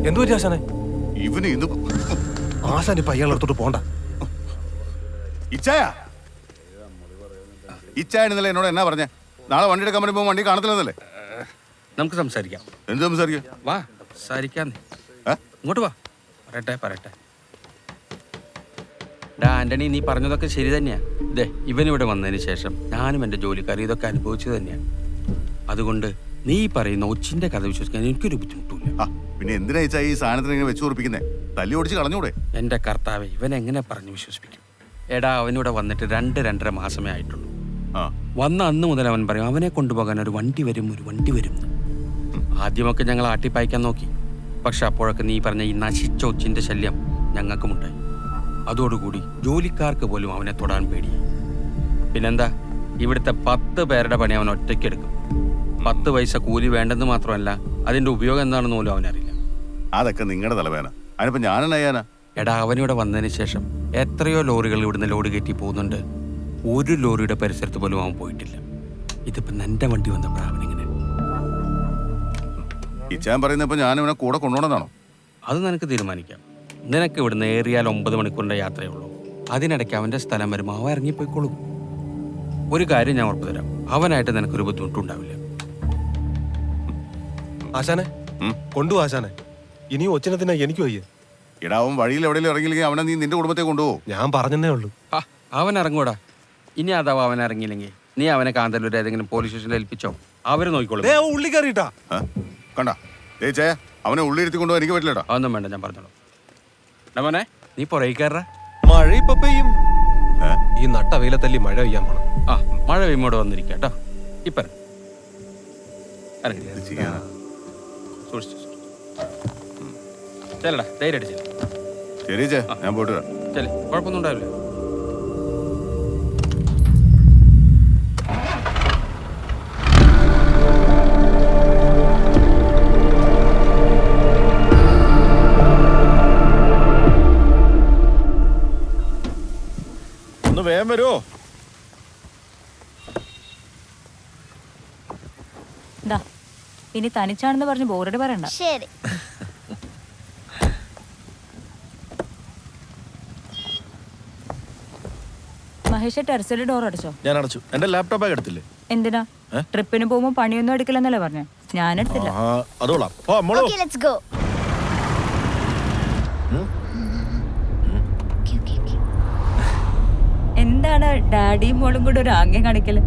എന്തു പറ്റി ആശാനെ? ഇവന് ഇന്ന് ആശാൻ ഇപ്പൊ അയാളെടുത്തോട്ട് പോണ്ട. ഇച്ചായ ഇന്നലെ എന്നോട് എന്നാ പറഞ്ഞേ? നാളെ വണ്ടി എടുക്കാൻ വരുമ്പോ വണ്ടി കാണത്തില്ലെന്നല്ലേ? നമുക്ക് സംസാരിക്കാം. എന്ത് സംസാരിക്കാം? വാ സംസാരിക്കാന്ന്. ഇങ്ങോട്ട് വാ, പറയട്ടെ. ആന്റണി, നീ പറഞ്ഞതൊക്കെ ശരി തന്നെയാ. ഇതേ, ഇവനിവിടെ വന്നതിന് ശേഷം ഞാനും എൻ്റെ ജോലിക്കാരും ഇതൊക്കെ അനുഭവിച്ചത് തന്നെയാണ്. അതുകൊണ്ട് നീ പറയുന്ന ഒച്ചിന്റെ കഥ വിശ്വസിക്കാൻ എനിക്കൊരു ബുദ്ധിമുട്ടില്ല. പിന്നെ എന്തിനാ ഈ സാധനത്തിന് ഇങ്ങനെ വെച്ച് ഉറപ്പിക്കുന്നേ? തല്ലി ഓടിച്ച് കളഞ്ഞൂടെ? എൻ്റെ കർത്താവേ, ഇവൻ എങ്ങനെ പറഞ്ഞു വിശ്വസിപ്പിക്കും? എടാ, അവനിവിടെ വന്നിട്ട് 2-2.5 മാസമേ ആയിട്ടുള്ളൂ. വന്ന അന്ന് മുതൽ അവൻ പറയും അവനെ കൊണ്ടുപോകാൻ ഒരു വണ്ടി വരും. ആദ്യമൊക്കെ ഞങ്ങൾ ആട്ടിപ്പായിക്കാൻ നോക്കി. പക്ഷെ അപ്പോഴൊക്കെ നീ പറഞ്ഞ ഈ നശിച്ച ഒച്ചിന്റെ ശല്യം ഞങ്ങൾക്കുമുണ്ടായി. അതോടുകൂടി ജോലിക്കാർക്ക് പോലും അവനെ തൊടാൻ പേടിയായി. പിന്നെന്താ, ഇവിടുത്തെ 10 പേരുടെ പണി അവൻ ഒറ്റയ്ക്കെടുക്കും. 10 പൈസ കൂലി വേണ്ടെന്ന് മാത്രമല്ല, അതിന്റെ ഉപയോഗം എന്താണെന്ന് പോലും അവനറിയില്ല. അതൊക്കെ നിങ്ങളുടെ തലവേന. അതിനിപ്പോ ഞാനെന്നയ്യാനാ? എടാ, അവനിവിടെ വന്നതിന് ശേഷം എത്രയോ ലോറികൾ ഇവിടുന്ന് ലോഡ് കയറ്റി പോകുന്നുണ്ട്. ഒരു ലോറിയുടെ പരിസരത്ത് പോലും അവൻ പോയിട്ടില്ല. ഇതിപ്പോ നിന്റെ വണ്ടി വന്നപ്പോഴാണ് അവനിങ്ങനെ. ഇച്ചാൻ പറയുന്നപ്പോ ഞാൻ ഇവനെ കൂടെ കൊണ്ടുപോകണമെന്നാണോ? അത് നിനക്ക് തീരുമാനിക്കാം. നിനക്ക് ഇവിടുന്ന് ഏറിയാൽ 9 മണിക്കൂറിന്റെ യാത്രയേ ഉള്ളൂ. അതിനിടയ്ക്ക് അവന്റെ സ്ഥലം വരുമ്പോൾ അവൻ ഇറങ്ങിപ്പോയിക്കോളും. ഒരു കാര്യം ഞാൻ ഉറപ്പു തരാം, അവനായിട്ട് നിനക്കൊരു ബുദ്ധിമുട്ടുണ്ടാവില്ല. ആശാനെ കൊണ്ടുപോ ആശാനെ. ഇനി ഒച്ചിനത്തിനാ എനിക്ക് വയ്യ. എടാ, അവൻ വഴിയിൽ എവിടെയെങ്കിലും ഇറങ്ങിയില്ലെങ്കിൽ അവനെ നീ നിന്റെ കുടുംബത്തെ കൊണ്ടുപോകും. ഞാൻ പറഞ്ഞതേ ഉള്ളൂ. അവൻ ഇറങ്ങൂടാ. ഇനി അഥവാ അവൻ ഇറങ്ങിയില്ലെങ്കിൽ നീ അവനെ കാന്തല്ലൂർ ഏതെങ്കിലും പോലീസ് സ്റ്റേഷനിൽ ഏൽപ്പിച്ചോ, അവര് നോക്കിക്കോളും. ഉള്ളി കയറിട്ടാ കണ്ട അവനെ ഉള്ളി ഇരുത്തി കൊണ്ടുപോകാൻ എനിക്ക് പറ്റില്ലടാ. അതൊന്നും വേണ്ട, ഞാൻ പറഞ്ഞോളൂ. മോനെ, നീ പുറകെ കയറാ. മഴ ഇപ്പൊ പെയ്യും. ഈ നട്ട വെയിലത്തല്ലി മഴ പെയ്യാൻ പോണം. മഴ പെയ്യുമ്പോടെ വന്നിരിക്കാം കേട്ടോ. ഇപ്പൊ ചെല്ലടാ, ധൈര്യമായിട്ട് ശരി ഞാൻ പോയിട്ട് വരാം. ചെല്ലേ, കുഴപ്പമൊന്നും ഉണ്ടാവില്ല. ഒന്ന് വേഗം വരുമോ? ഇനി തനിച്ചാണെന്ന് പറഞ്ഞ് ബോർഡ് പറയണ്ട. ശരി. മഹേഷ്, ടെറസിലെ ഡോർ അടച്ചോ? ഞാൻ അടച്ചു. എന്റെ ലാപ്ടോപ്പ് ബാഗ് എടുത്തില്ലേ? എന്തിനാ? ട്രിപ്പിന് പോകുമ്പോ പണിയൊന്നും എടുക്കില്ലെന്നല്ലേ പറഞ്ഞേ? ഞാൻ എടുത്തില്ല. അതോളാം. Okay, let's go. എന്താണ് ഡാഡിയും മോളും കൂടെ ഒരു ആംഗ്യം കാണിക്കല്?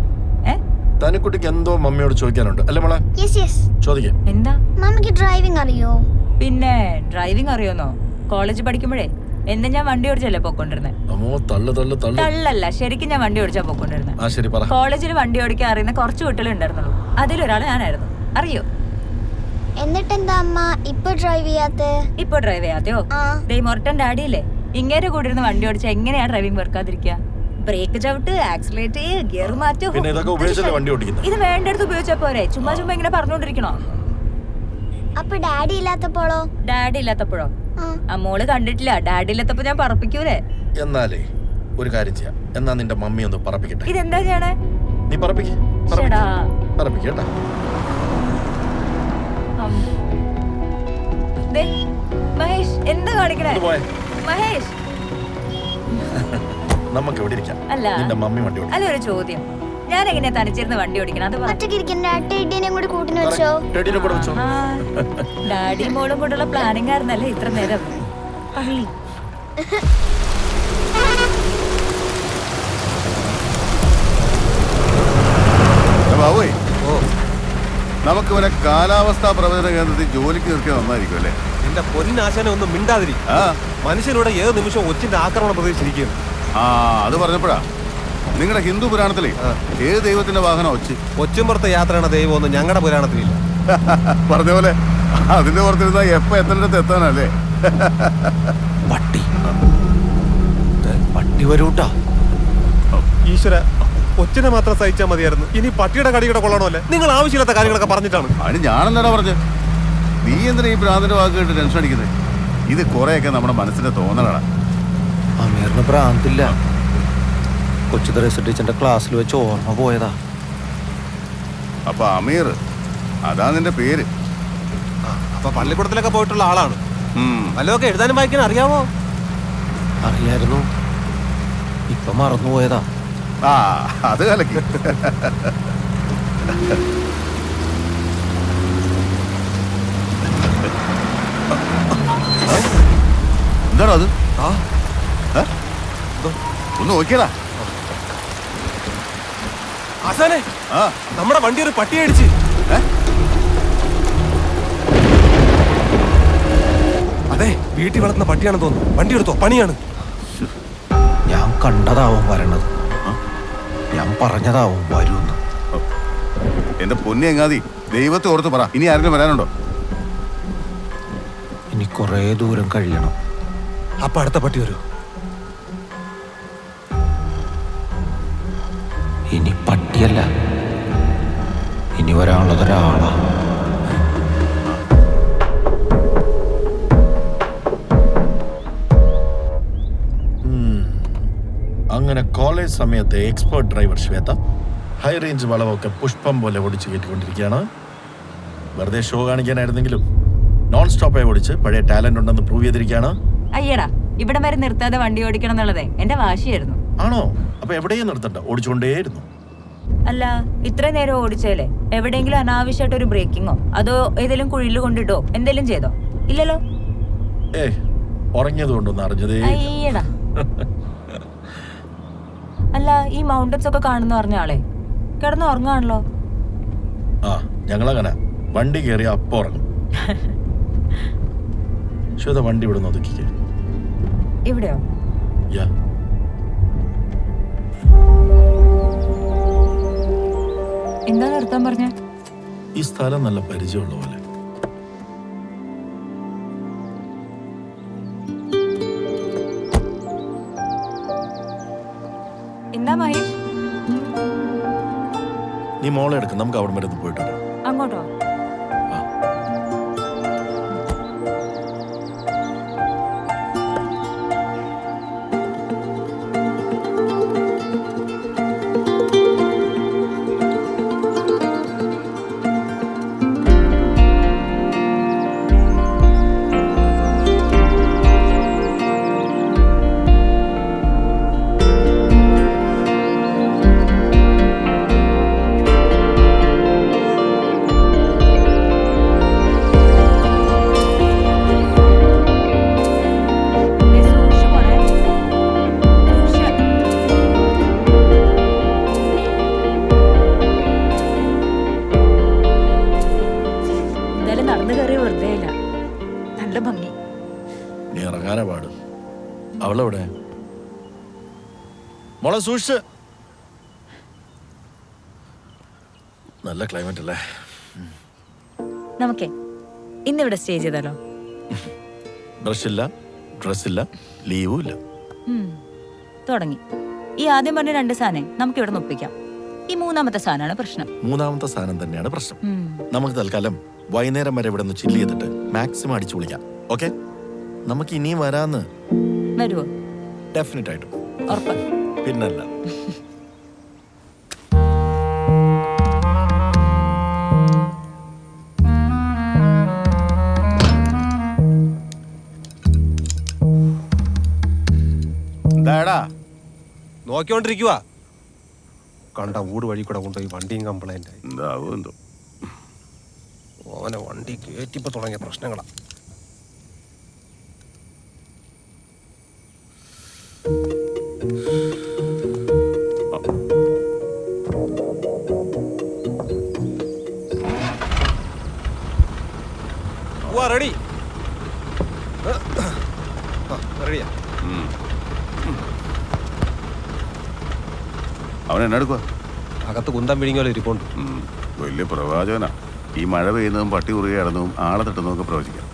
തനിക്കുട്ടിക്ക് എന്തോ മമ്മിയോട് ചോദിക്കാനുണ്ട് അല്ലേ മോളെ? Yes. ചോദിക്കാം. എന്താ? മമ്മിക്ക് ഡ്രൈവിംഗ് അറിയോ? പിന്നെ ഡ്രൈവിംഗ് അറിയോന്നോ? കോളേജ് പഠിക്കുമ്പോഴേ എന്നെ ഞാൻ വണ്ടി ഓടിച്ചല്ലേ പോയിക്കൊണ്ടിരുന്നേ. തള്ളല്ല, ശരിക്കും ഞാൻ വണ്ടി ഓടിച്ചാ പോയിക്കൊണ്ടിരുന്നത്. കോളേജിൽ വണ്ടി ഓടിക്കാൻ അറിയുന്ന കുറച്ച് കുട്ടികൾ ഉണ്ടായിരുന്നുള്ളൂ. അതിലൊരാള് ഞാനായിരുന്നു. അറിയോ? എന്നിട്ടെന്താ അമ്മ ഇപ്പൊ ഡ്രൈവ് ചെയ്യാത്തയോ? മൊറട്ടൻ ഡാഡിയില്ലേ, ഇങ്ങേരെ കൂടി ഇരുന്ന് വണ്ടി ഓടിച്ചാ എങ്ങനെയാ ഡ്രൈവിംഗ് വെറുക്കാതിരിക്കുക? ബ്രേക്ക് ചവിട്ട്, ആക്സിലേറ്റ്, ഗിയർ മാറ്റോ. ഇത് വേണ്ടടുത്ത് ഉപയോഗിച്ചാ പോരെ, ചുമ്മാ ഇങ്ങനെ പറഞ്ഞോണ്ടിരിക്കണോ? അപ്പൊ ഡാഡി ഇല്ലാത്തപ്പോഴോ? മോള് കണ്ടിട്ടില്ല. ഡാഡി ഇല്ലാത്തപ്പോ ഞാൻ പറപ്പിക്കൂലേ? എന്നാലേ ഒരു കാര്യം ചെയ്യാം. എന്നാ നിന്റെ മമ്മി ഒന്ന് പറപ്പിക്കട്ടെ. ഇതെന്താ ചെയ്യണേ? നീ പറപ്പിക്കേ. മഹേഷ്, എന്താ കാണിക്കണേ? മഹേഷ്, നമുക്ക് ഇവിടെ ഇരിക്കാം. നിന്റെ മമ്മി വണ്ടി ഓടിക്കും. അല്ല, ഒരു ചോദ്യം, ഞാൻ എങ്ങനെയാ തനിച്ചിരുന്ന് വണ്ടി ഓടിക്കണം? ഡാഡി മോളും കൂടെയുള്ള പ്ലാനിങ് ആയിരുന്നല്ലേ ഇത്ര നേരം? പള്ളി ബാബുവേ, നമുക്ക് ഇവരെ കാലാവസ്ഥാ പ്രവചന കേന്ദ്രത്തിൽ ജോലിക്ക് നിർത്തിയാൽ നന്നായിരിക്കും അല്ലേ? എന്റെ പൊന്നാശാനെ ഒന്നും മിണ്ടാതിരി. മനുഷ്യനോട് ഏത് നിമിഷം ഒച്ചിന്റെ ആക്രമണം പ്രതീക്ഷിച്ചിരിക്കുകയാണ്. അത് പറഞ്ഞപ്പോഴാ നിങ്ങളുടെ ഹിന്ദു പുരാണത്തിലെ ഏത് ദൈവത്തിന്റെ വാഹനം ഒച്ചുംപുറത്തെ യാത്രയാണ് ദൈവമൊന്നും ഞങ്ങളുടെ പുരാണത്തിലില്ല. പറഞ്ഞ പോലെ അതിന്റെ പുറത്തിരുന്ന എപ്പോ എത്തേണ്ടത് എത്താനല്ലേ? പട്ടി വരൂട്ടാ. ഈശ്വര, ഒച്ചിനെ മാത്രം സഹിച്ചാൽ മതിയായിരുന്നു. ഇനി പട്ടിയുടെ കടിയുടെ കൊള്ളണമല്ലേ? നിങ്ങൾ ആവശ്യമില്ലാത്ത കാര്യങ്ങളൊക്കെ പറഞ്ഞിട്ടാണ്. അതിന് ഞാനെന്താടാ പറഞ്ഞത്? നീ എന്തിനാ ഈ ഭ്രാന്തിന്റെ വാക്ക് കേട്ട് ടെൻഷൻ അടിക്കുന്നത്? ഇത് കുറെയൊക്കെ നമ്മുടെ മനസ്സിന്റെ തോന്നലാണ്. അമീറിന് ഭ്രാന്തില്ല. കൊച്ചു തെരേസ ടീച്ചറിന്റെ ക്ലാസ്സിൽ വെച്ച് ഓർമ്മ പോയതാ. അപ്പൊ അമീർ, അതാ നിന്റെ പേര്? അപ്പൊ പള്ളിക്കൂടത്തിലൊക്കെ പോയിട്ടുള്ള ആളാണ്. ഉം. വല്ലതൊക്കെ എഴുതാനും വായിക്കാനും അറിയാമോ? അറിയായിരുന്നു, ഇപ്പൊ മറന്നുപോയതാ. ആ അത് കലക്കി. എന്താണോ അത്? ആ ഏ? ഒന്ന് നോക്കിയടാ. ആശാനെ, ആ നമ്മുടെ വണ്ടി ഒരു പട്ടി അടിച്ച്. ഏ? അതെ, വീട്ടിൽ വളർത്തുന്ന പട്ടിയാണെന്ന് തോന്നുന്നു. വണ്ടി എടുത്തോ, പണിയാണ്. ഞാൻ കണ്ടതാവും വരണത്, ഞാൻ പറഞ്ഞതാവും വരൂന്ന്. എന്റെ പൊന്നി എങ്ങാതി, ദൈവത്തെ ഓർത്ത് പറ, ഇനി ആരെങ്കിലും വരാനുണ്ടോ? ഇനി കുറേ ദൂരം കഴിയണം. അപ്പൊ അടുത്ത പട്ടി വരൂ. ഇനി പട്ടിയല്ല, ഇനി വരാനുള്ളതൊരാളാ. അങ്ങനെ കോളേജ് സമയത്തെ expert driver Shweta high range വളവൊക്കെ പുഷ്പം പോലെ ഓടിച്ച് കയറ്റിക്കൊണ്ടിരിക്കുകയാണ്. വെറുതെ ഷോ കാണിക്കാനായിരുന്നെങ്കിലും നോൺ സ്റ്റോപ്പായി ഓടിച്ച് പഴയ ടാലന്റ് ഉണ്ടെന്ന് പ്രൂവ് ചെയ്തിരിക്കുകയാണ്. അയ്യടാ, ഇവിടെ വരെ നിർത്താതെ വണ്ടി ഓടിക്കണം എന്നുള്ളതേ എന്റെ വാശിയായിരുന്നു. ആണോ? അപ്പൊ എവിടെയും നിർത്തണ്ട, ഓടിച്ചുകൊണ്ടേയിരുന്നു. അല്ല, ഇത്രയും നേരം ഓടിച്ചേലേ എവിടെയെങ്കിലും അനാവശ്യമായിട്ട് ഒരു ബ്രേക്കിങ്ങോ അതോ ഏതെങ്കിലും കുഴിയിൽ കൊണ്ടിട്ടോ എന്തെങ്കിലും ചെയ്തോ? ഇല്ലല്ലോ. ഉറങ്ങിയത് കൊണ്ടൊന്നും അറിഞ്ഞതേ. അയ്യടാ. അല്ല, ഈ മൗണ്ടൻസ് ഒക്കെ കാണുന്ന പറഞ്ഞ ആളെ കിടന്ന് ഉറങ്ങാണല്ലോ. ആ, ഞങ്ങളങ്ങനെ വണ്ടി കയറി അപ്പൊ ഉറങ്ങും. ശ്വേത, വണ്ടി ഇവിടെ ഒതുക്കിക്കേ. ഇവിടെയോ? യാ. എന്താ നിർത്താൻ പറഞ്ഞ? ഈ സ്ഥലം നല്ല പരിചയമുള്ള പോലെ. എന്താ മഹേഷ്? നീ മോളെ എടുക്കും, നമുക്ക് അവിടെ വരെ ഒന്ന് പോയിട്ട് വരാം. അങ്ങോട്ടോ? നടന്നു കയറി വെറുതെ ഇല്ല, നല്ല ഭംഗി. നീ ഇറങ്ങാനേ പാട്. അവളെവിടെ? മോളെ സൂക്ഷിച്ച്. നല്ല ക്ലൈമറ്റ് അല്ലേ? നമുക്കേ ഇന്നിവിടെ സ്റ്റേ ചെയ്താലോ? ബ്രഷില്ല, ഡ്രസ്സില്ല, ലീവും ഇല്ല. തുടങ്ങി. ഈ ആദ്യം പറഞ്ഞ 2 സാധനം നമുക്ക് ഇവിടെ ഒപ്പിക്കാം. ഈ 3ാമത്തെ സാധനമാണ് പ്രശ്നം. 3ാമത്തെ സാധനം തന്നെയാണ് പ്രശ്നം. നമുക്ക് തൽക്കാലം വൈകുന്നേരം വരെ ഇവിടെ നിന്ന് ചില്ല് ചെയ്തിട്ട് മാക്സിമം അടിച്ചു വിളിക്കാം. ഓക്കെ? നമുക്ക് ഇനിയും വരാന്ന്. വരുവോ? ഡെഫിനറ്റ് ആയിട്ടും. ഉറപ്പ്? പിന്നല്ല. എന്താടാ നോക്കിക്കൊണ്ടിരിക്കുവാ. കണ്ട ഊട് വഴി കൂടെ കൊണ്ടുപോയി വണ്ടിയും കംപ്ലൈന്റ് ആയി. എന്താവോ എന്തോ. ഓനെ വണ്ടി കയറ്റിപ്പോ തുടങ്ങിയ പ്രശ്നങ്ങളാ. റെഡി റെഡിയാ. അവൻ എന്നെ എടുക്കുക. അകത്ത് കുന്തം വിഴിഞ്ഞോലെ ഇരിപ്പുണ്ട്. വലിയ പ്രവാചകനാ. ഈ മഴ പെയ്യുന്നതും പട്ടി കുറുകെ കിടന്നതും ആളെ തട്ടുന്നതൊക്കെ പ്രവചിക്കാം.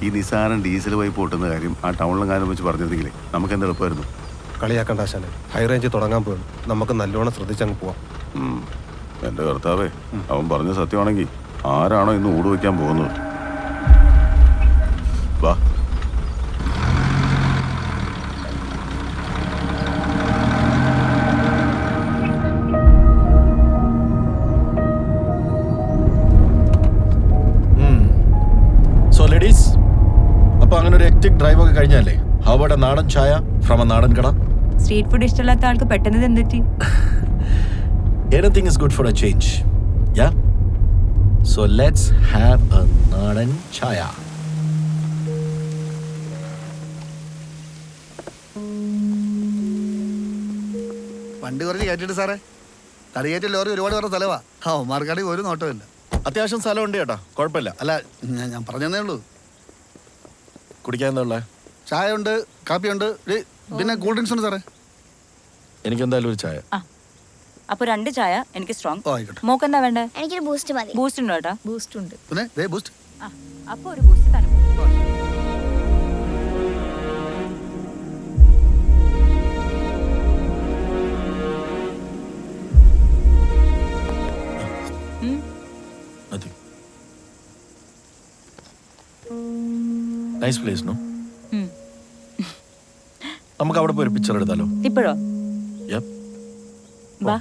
ഈ നിസാനം ഡീസൽ പൈപ്പ് പൊട്ടുന്ന കാര്യം ആ ടൗണിലെങ്ങാനും വെച്ച് പറഞ്ഞിരുന്നെങ്കിലേ നമുക്ക് എന്ത് എളുപ്പമായിരുന്നു. കളിയാക്കണ്ട ആശാനെ, ഹൈ റേഞ്ച് തുടങ്ങാൻ പോയി. നമുക്ക് നല്ലോണം ശ്രദ്ധിച്ചങ്ങ് പോവാം. എൻ്റെ കർത്താവേ, അവൻ പറഞ്ഞ സത്യമാണെങ്കിൽ ആരാണോ ഇന്ന് ഊട് വയ്ക്കാൻ പോകുന്നത്? വാ. ലേഡീസ്, അപ്പൊ അങ്ങനെ ഒരു എക്റ്റിക് ഡ്രൈവ് ഒക്കെ കഴിഞ്ഞല്ലേ, ഹൗ അബൌട്ട് എ നാടൻ ചായ ഫ്രം എ നാടൻ കട? സ്ട്രീറ്റ് ഫുഡ് ഇഷ്ടമില്ലാത്ത ആൾക്ക് പെട്ടെന്ന് എന്തെറ്റി? Anything is good for a change. Yeah? So let's have a നാടൻ ചായ. വണ്ടി കുറച്ച് കയറ്റിട്ട് സാറേ. തടികയറ്റ ലോറി ഒരുപാട് പേരുടെ സ്ഥലവാ. അവന്മാർക്കാണെങ്കിൽ ഒരു നോട്ടമില്ല. അത്യാവശ്യം സ്ഥലമുണ്ട് ചേട്ടാ, കുഴപ്പമില്ല. അല്ല, ഞാൻ പറഞ്ഞതേ ഉള്ളൂ. കുടിക്കാൻ എന്താ ഉള്ളത്? ചായ ഉണ്ട്, കാപ്പിയുണ്ട്, പിന്നെ കൂൾ ഡ്രിങ്ക്സ് ഉണ്ട് സാറേ. എനിക്ക് എന്തായാലും ഒരു ചായ. അപ്പൊ 2 ചായ, എനിക്ക് സ്ട്രോങ്. ഓ ആയിക്കോട്ടെ. മോക്ക് എന്താ വേണ്ടേ? എനിക്കൊരു ബൂസ്റ്റ് മതി. ബൂസ്റ്റ് ഉണ്ടോ ഏട്ടാ? ബൂസ്റ്റ് ഉണ്ട്. പിന്നെ ബൂസ്റ്റ്. അപ്പൊ ഒരു ബൂസ്റ്റ് തന്നെ. Nothing. Nice place, no? നമുക്ക് അവിടെ പോയി ഒരു പിക്ചർ എടുത്താലോ? ഇപ്പോഴോ? Yep. വാ.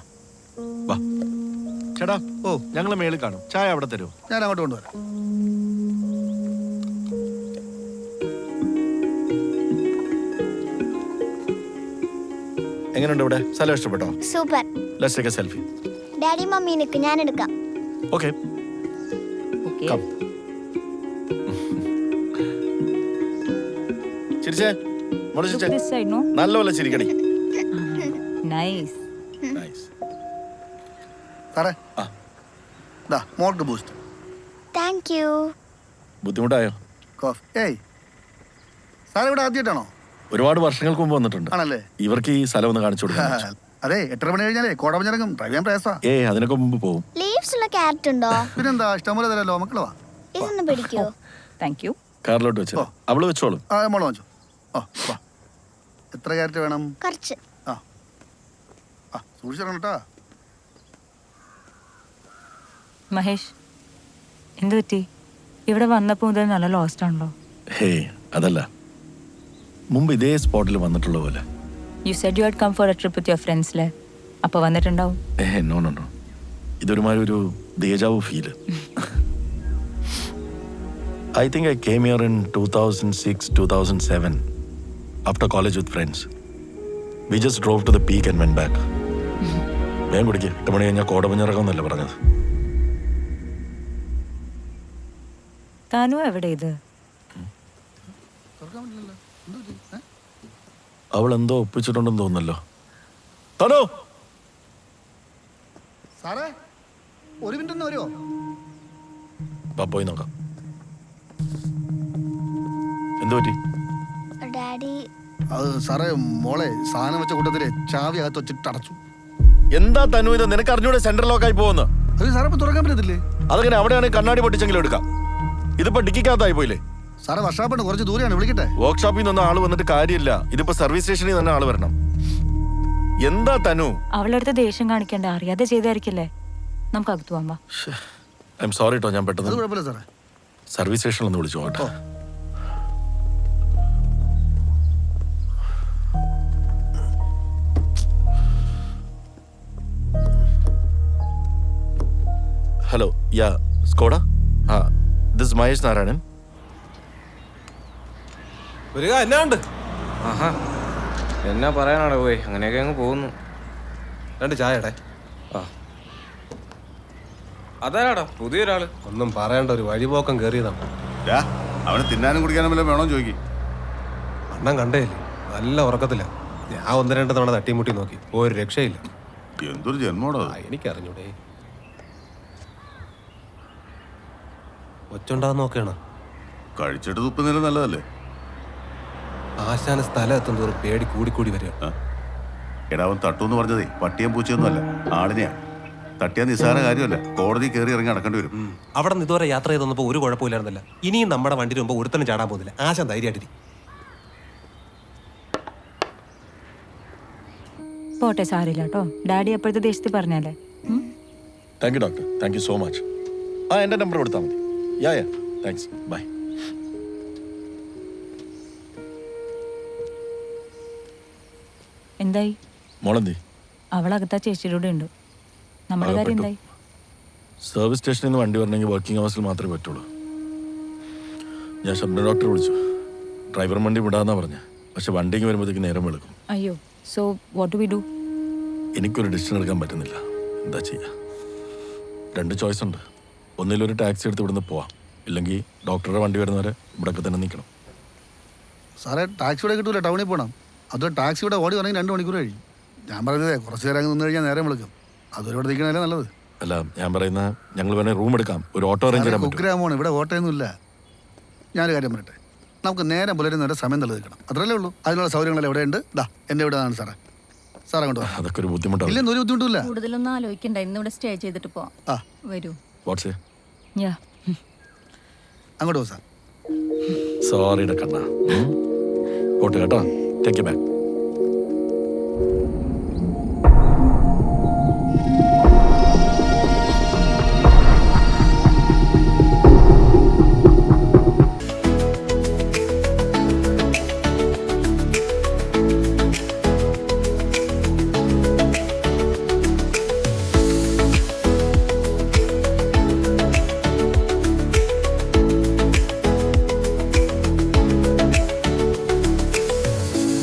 വാ. ചേട്ടാ, ഞങ്ങൾ മേളിൽ കാണും. ചായ അവിടെ തരുമോ? ഞാൻ അങ്ങോട്ട് കൊണ്ടുവരാം. എങ്ങനെയുണ്ട് ഇവിടെ? സ്ഥലം ഇഷ്ടപ്പെട്ടോ? Super. Let's take a selfie. Daddy mummy നിക്ക്, ഞാൻ എടുക്കാം. Okay. ഓക്കേ. Come. ചിരിച്ചേ, മോള് ചിരിച്ചേ. This side, no? നല്ലപോലെ ചിരിക്കടി. Nice. Nice. സാറേ, ആ, ദാ മോൾക്ക് ബൂസ്റ്റ്. Thank you. ബുദ്ധിമുട്ടായോ? കോഫ്. ഏയ്, സാറേ ഇവിടെ ആദ്യമായിട്ടാണോ? ഒരുപാട് വർഷങ്ങൾക്ക് മുമ്പ് വന്നിട്ടുണ്ട്. ആണല്ലേ? ഇവർക്ക് ഈ സ്ഥലം ഒന്ന് കാണിച്ചു കൊടുക്കാൻ. അതെ, 8:30 മണി കഴിഞ്ഞാലേ കോടമഞ്ഞിറങ്ങും. ഡ്രൈവ് ചെയ്യാൻ പ്രയാസാ. അതിനൊക്കെ മുമ്പ് പോവും. ലീവ്സ് ഉള്ള ക്യാരറ്റ് ഉണ്ടോ? പിന്നെന്താ, ഇഷ്ടംപോലെ തരല്ലോ. മക്കളെ വാ. ഇതൊന്ന് പിടിക്കോ? Thank you. കാറിലോട്ട് വെച്ചോ. അവള് വെച്ചോളും. മോള് വാങ്ങിച്ചോ. വാ. എത്ര ക്യാരറ്റ് വേണം? കുറച്ച്. സൂക്ഷിച്ചിറങ്ങണം കേട്ടാ. മഹേഷ്, എന്ത് പറ്റി? ഇവിടെ വന്നപ്പോ മുതൽ നല്ല ലോസ്റ്റ് ആണല്ലോ. ഹേയ്, അതല്ല, മുമ്പ് ഇതേ സ്പോട്ടിൽ വന്നിട്ടുള്ള പോലെ. You said you had come for a trip with your friends ലെ. അപ്പോൾ വന്നിട്ടുണ്ടാവും. നോ നോ നോ, ഇതൊരുമാതിരി ഒരു ദേജാവു feel. I think I came here in 2006-2007 after college with friends. We just drove to the peak and went back. വേഗം കുടിക്കുക, 8 മണി കഴിഞ്ഞാൽ കോടമഞ്ഞിറങ്ങുന്നല്ലേ പറഞ്ഞത്. താനു എവിടെ ഇത്? അവൾ എന്തോ ഒപ്പിച്ചിട്ടുണ്ടെന്ന് തോന്നുന്നല്ലോ. തനു, സാറേ ഒരു മിനിറ്റ് ഒന്ന് വരുമോ? പോയി നോക്കാം. എന്തു പറ്റി? ഡാഡി. അത് സാറേ, മോളെ സാധനം വെച്ച കൂട്ടത്തില് ചാവി അകത്ത് വെച്ചിട്ട് അടച്ചു. എന്താ തനു ഇത്? നിനക്ക് അറിഞ്ഞൂടെ സെൻട്രൽ ലോക്കായി പോകുന്ന? അത് സാറേ ഇപ്പൊ തുറക്കാൻ പറ്റത്തില്ലേ? അതങ്ങനെ അവിടെയാണെങ്കിൽ കണ്ണാടി പൊട്ടിച്ചെങ്കിലും എടുക്കാം. ഇതിപ്പോ ഡിക്കിക്കകത്തായി പോയില്ലേ? സാറേ വർഷാപ്പുണ്ട്, കുറച്ച് ദൂരെയാണ്. വിളിക്കട്ടെ? വർക്ക്ഷോപ്പിൽ നിന്ന് ആള് വന്നിട്ട് കാര്യമില്ല. ഇതിപ്പോ സർവീസ് സ്റ്റേഷനിൽ തന്നെ ആള് വരണം. എന്താ തനു? അവളടുത്ത് ദേഷ്യം കാണിക്കണ്ട, അറിയാതെ ചെയ്തായിരിക്കില്ലേ. നമുക്ക് അകത്ത് പോവാം. ഐ എം സോറി കേട്ടോ, ഞാൻ അത് പെട്ടെന്ന് കുഴപ്പമില്ല സാറേ. സർവീസ് സ്റ്റേഷനിൽ ഒന്ന് വിളിച്ചു കേട്ടോ. Hello, yeah Skoda. This Mahesh Narayanan. ഒരു എന്നാ ഉണ്ട്? ആഹാ, എന്നാ പറയാനാടാ പോയി, അങ്ങനെയൊക്കെ അങ്ങ് പോകുന്നു. 2 ചായടെ. അതാരാടാ പുതിയൊരാള്? ഒന്നും പറയണ്ട, ഒരു വഴിപോക്കം കയറിയതാണ്. അവന് തിന്നാനും കുടിക്കാനും വല്ലതും വേണോ ചോദിക്കും. അണ്ണൻ കണ്ടേയില്ലേ, നല്ല ഉറക്കത്തില്ല. ഞാൻ 1-2 തവണ തട്ടിമുട്ടി നോക്കി, ഒരു രക്ഷയില്ല. എന്തൊരു ജന്മോടോ. എനിക്കറിഞ്ഞൂടെ. ഒച്ചുണ്ടാന്ന് നോക്കണം. കഴിച്ചിട്ട് തുപ്പുന്നില്ല നല്ലതല്ലേ? ആശാന സ്ഥലം എത്തും തോറും പേടി കൂടിക്കൂടി വരിക. എടാ, അവൻ തട്ടൂന്ന് പറഞ്ഞതേ പട്ടിയും പൂച്ചയൊന്നും അല്ല, ആടിനെയാ. തട്ടിയാ നിസ്സാര കാര്യമല്ല, കോടതി കയറി ഇറങ്ങി നടക്കേണ്ടി വരും. അവിടെ നിന്ന് ഇതുവരെ യാത്ര ചെയ്തപ്പോൾ ഒരു കുഴപ്പമില്ലായിരുന്നില്ല. ഇനിയും നമ്മുടെ വണ്ടിയിൽ മുമ്പ് ഒരുത്തനും ചാടാൻ പോകുന്നില്ല. ആശാൻ ധൈര്യമായിട്ടിരി. പോട്ടെ, സാരില്ല കേട്ടോ. ഡാഡി എപ്പോഴത്തെ ദേശത്ത് പറഞ്ഞല്ലേ. Thank you doctor, thank you so much. എൻ്റെ നമ്പർ കൊടുത്താൽ മതി. Yeah thanks, bye. എന്തായി? മോളെന്തി? അവളകത്താ ചേച്ചിയുടെ ഉണ്ട്. നമ്മുടെ കാര്യം എന്തായി? സർവീസ് സ്റ്റേഷനിൽ നിന്ന് വണ്ടി വരണമെങ്കിൽ വർക്കിംഗ് അവേഴ്സിൽ മാത്രമേ പറ്റുള്ളൂ. ഞാൻ ശബ്ദ ഡോക്ടറെ വിളിച്ചു. ഡ്രൈവർ വണ്ടി വിടാന്നാ പറഞ്ഞ. പക്ഷെ വണ്ടിക്ക് വരുമ്പോഴത്തേക്ക് നേരം വെളുക്കും. അയ്യോ, so what do we do? എനിക്കൊരു ഡിസിഷൻ എടുക്കാൻ പറ്റുന്നില്ല. എന്താ ചെയ്യുക? 2 ചോയ്സ് ഉണ്ട്. ഒന്നിലൊരു ടാക്സി എടുത്ത് ഇവിടുന്ന് പോവാം, ഇല്ലെങ്കിൽ ഡോക്ടറുടെ വണ്ടി വരുന്നവരെ ഇവിടെയൊക്കെ തന്നെ നിൽക്കണം. സാറേ ടാക്സിയുടെ കിട്ടൂല, ടൗണിൽ പോകണം. അതും ടാക്സിയുടെ ഓടി വന്നെങ്കിൽ 2 മണിക്കൂർ കഴിയും. ഞാൻ പറഞ്ഞതേ കുറച്ച് നേരം അങ്ങ് നിന്ന് കഴിഞ്ഞാൽ നേരം വിളിക്കും. അതൊരുപാട് നിൽക്കണല്ലേ നല്ലത്. അല്ല, ഞാൻ പറയുന്ന ഞങ്ങൾ വേണേൽ റൂം എടുക്കാം, ഒരു ഓട്ടോ അറേഞ്ച് ചെയ്യാൻ പറ്റും. കുഗ്രാമമാണ്, ഇവിടെ ഓട്ടയൊന്നുമില്ല. ഞാനൊരു കാര്യം പറയട്ടെ, നമുക്ക് നേരം പുലരുന്നവരെ സമയം തള്ളി നിൽക്കണം. അത്രയല്ലേ ഉള്ളൂ. അതിനുള്ള സൗകര്യങ്ങൾ എവിടെയുണ്ട്? എൻ്റെ എവിടെയാണ് സാറേ? സാർ അങ്ങോട്ട് വാ. അതൊക്കെ ഒരു ബുദ്ധിമുട്ടാണ്. ഇല്ലെന്ന് ഒരു ബുദ്ധിമുട്ടില്ല. കൂടുതലൊന്നും ആലോചിക്കണ്ട, ഇന്നിവിടെ സ്റ്റേ ചെയ്തിട്ട് പോവാം. ആ വരൂ. വാട്സേ അങ്ങോട്ട് പോ സാർ. സോറിയുടെ കണ്ണ. പോട്ടെ കേട്ടോ. Take back.